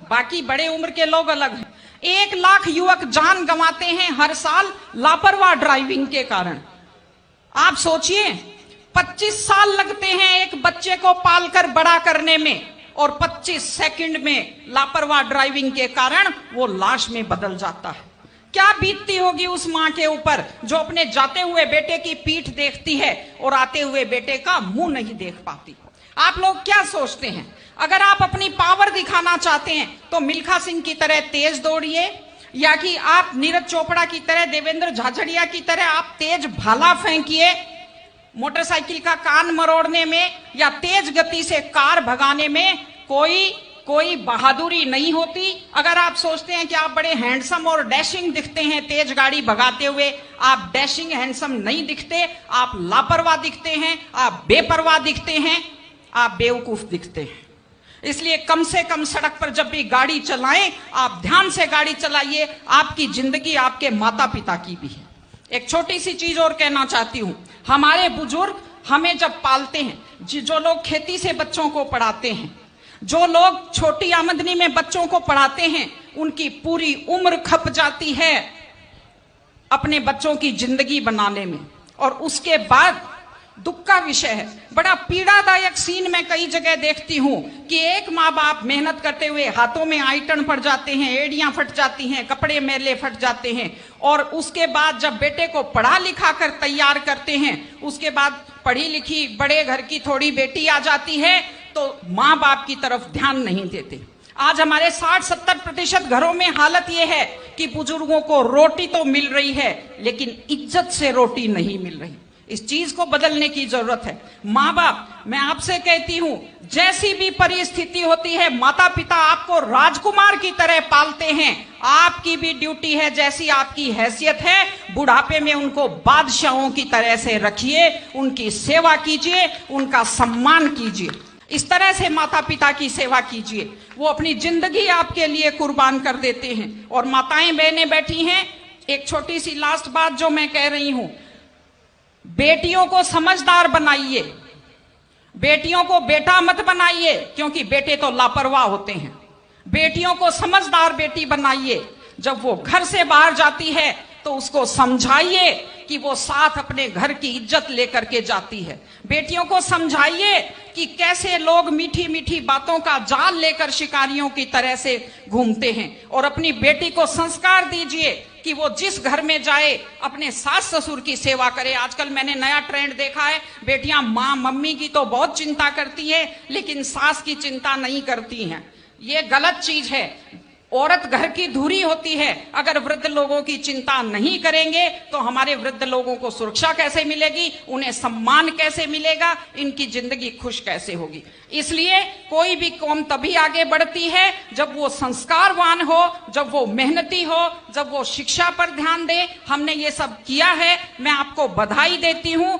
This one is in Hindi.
बाकी बड़े उम्र के लोग अलग हैं। 1 लाख युवक जान गंवाते हैं हर साल लापरवाह ड्राइविंग के कारण। आप सोचिए, 25 साल लगते हैं एक बच्चे को पालकर बड़ा करने में, और 25 सेकंड में लापरवाह ड्राइविंग के कारण वो लाश में बदल जाता है। क्या बीतती होगी उस मां के ऊपर जो अपने जाते हुए बेटे की पीठ देखती है और आते हुए बेटे का मुंह नहीं देख पाती। आप लोग क्या सोचते हैं, अगर आप अपनी पावर दिखाना चाहते हैं तो मिल्खा सिंह की तरह तेज दौड़िए, या कि आप नीरज चोपड़ा की तरह, देवेंद्र झाझड़िया की तरह आप तेज भाला फेंकिए मोटरसाइकिल का कान मरोड़ने में, या तेज गति से कार भगाने में कोई बहादुरी नहीं होती। अगर आप सोचते हैं कि आप बड़े हैंडसम और डैशिंग दिखते हैं तेज गाड़ी भगाते हुए, आप डैशिंग हैंडसम नहीं दिखते, आप लापरवाह दिखते हैं, आप बेपरवाह दिखते हैं, आप बेवकूफ दिखते हैं। इसलिए कम से कम सड़क पर जब भी गाड़ी चलाएं, आप ध्यान से गाड़ी चलाइए। आपकी जिंदगी आपके माता पिता की भी है। एक छोटी सी चीज और कहना चाहती हूं, हमारे बुजुर्ग हमें जब पालते हैं, जो लोग खेती से बच्चों को पढ़ाते हैं, जो लोग छोटी आमदनी में बच्चों को पढ़ाते हैं, उनकी पूरी उम्र खप जाती है अपने बच्चों की जिंदगी बनाने में, और उसके बाद दुख का विषय है, बड़ा पीड़ादायक सीन मैं कई जगह देखती हूं कि एक माँ बाप मेहनत करते हुए हाथों में आइटन पड़ जाते हैं, एड़ियां फट जाती हैं, कपड़े मैले फट जाते हैं, और उसके बाद जब बेटे को पढ़ा लिखा कर तैयार करते हैं, उसके बाद पढ़ी लिखी बड़े घर की थोड़ी बेटी आ जाती है तो माँ बाप की तरफ ध्यान नहीं देते। आज हमारे 60-70% घरों में हालत यह है कि बुजुर्गों को रोटी तो मिल रही है लेकिन इज्जत से रोटी नहीं मिल रही। इस चीज को बदलने की जरूरत है। माँ बाप, मैं आपसे कहती हूं, जैसी भी परिस्थिति होती है, माता पिता आपको राजकुमार की तरह पालते हैं। आपकी भी ड्यूटी है, जैसी आपकी हैसियत है, बुढ़ापे में उनको बादशाहों की तरह से रखिए, उनकी सेवा कीजिए, उनका सम्मान कीजिए। इस तरह से माता पिता की सेवा कीजिए, वो अपनी जिंदगी आपके लिए कुर्बान कर देते हैं। और माताएं बहनें बैठी हैं, एक छोटी सी लास्ट बात जो मैं कह रही हूं, बेटियों को समझदार बनाइए, बेटियों को बेटा मत बनाइए, क्योंकि बेटे तो लापरवाह होते हैं। बेटियों को समझदार बेटी बनाइए। जब वो घर से बाहर जाती है तो उसको समझाइए कि वो साथ अपने घर की इज्जत लेकर के जाती है। बेटियों को समझाइए कि कैसे लोग मीठी मीठी बातों का जाल लेकर शिकारियों की तरह से घूमते हैं, और अपनी बेटी को संस्कार दीजिए कि वो जिस घर में जाए अपने सास ससुर की सेवा करे। आजकल मैंने नया ट्रेंड देखा है, बेटियां माँ मम्मी की तो बहुत चिंता करती है लेकिन सास की चिंता नहीं करती हैं। ये गलत चीज है। औरत घर की धुरी होती है। अगर वृद्ध लोगों की चिंता नहीं करेंगे तो हमारे वृद्ध लोगों को सुरक्षा कैसे मिलेगी, उन्हें सम्मान कैसे मिलेगा, इनकी जिंदगी खुश कैसे होगी। इसलिए कोई भी कौम तभी आगे बढ़ती है जब वो संस्कारवान हो, जब वो मेहनती हो, जब वो शिक्षा पर ध्यान दे। हमने ये सब किया है, मैं आपको बधाई देती हूं।